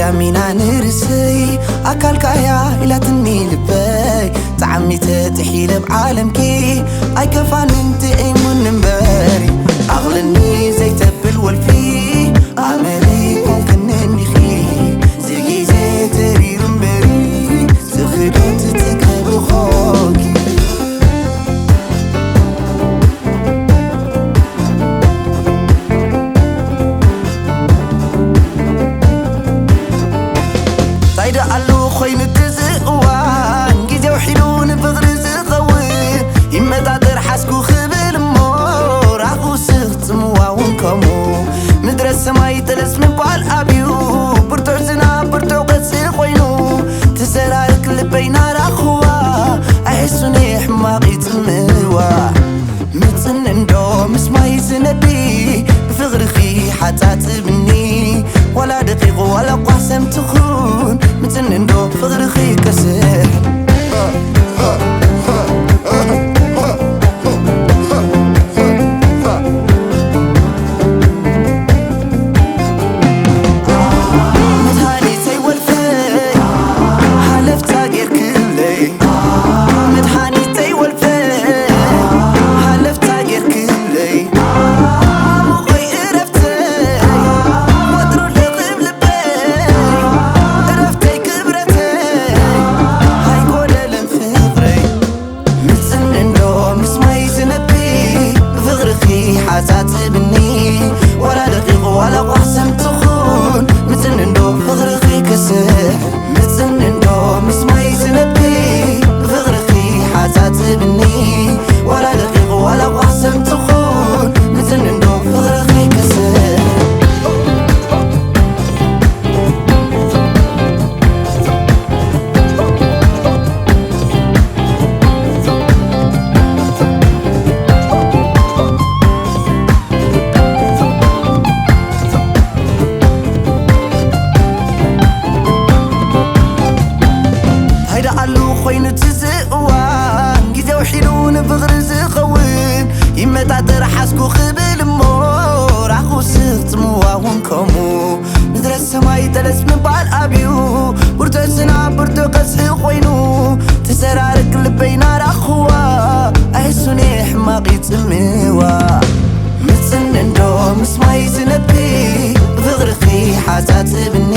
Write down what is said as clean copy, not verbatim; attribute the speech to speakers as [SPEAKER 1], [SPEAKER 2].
[SPEAKER 1] يامينا نرسي أكل كايا إلى تني لبي تعمي تتحيل بعالمكي أي كفان انت ايمون نمباري أغلني زي تبل والفي أمري ممكن نمخي زي زي تري رمبري زخدون تتكب خوكي طايدة قالو خوين التزقوان جيزيو حيلون بغري زقوين يمتادر حاسكو خبل مور عقو سخت مواون كمو مدرس سماي تلس من بالأبيو برتو زنا برتو قدسي خوينو تسرارك لبينا راخوا أحسوني حماقي تموا متسنن دو مسماي سنبي بفغرخي حتى تبني ولا دقيق ولا قاسم تخون متسنن دو فغرخي كسر يمتادر حاسكو خبل مور عقو سخت مواون كمو مدرس سماي تلس من بالأبيو برتو سنا برتو قسي خوينو تسرارك لبينا راخوا أحسوني حماقي تموا متسنن دو مسماي سنبي بغرخي حاسات بني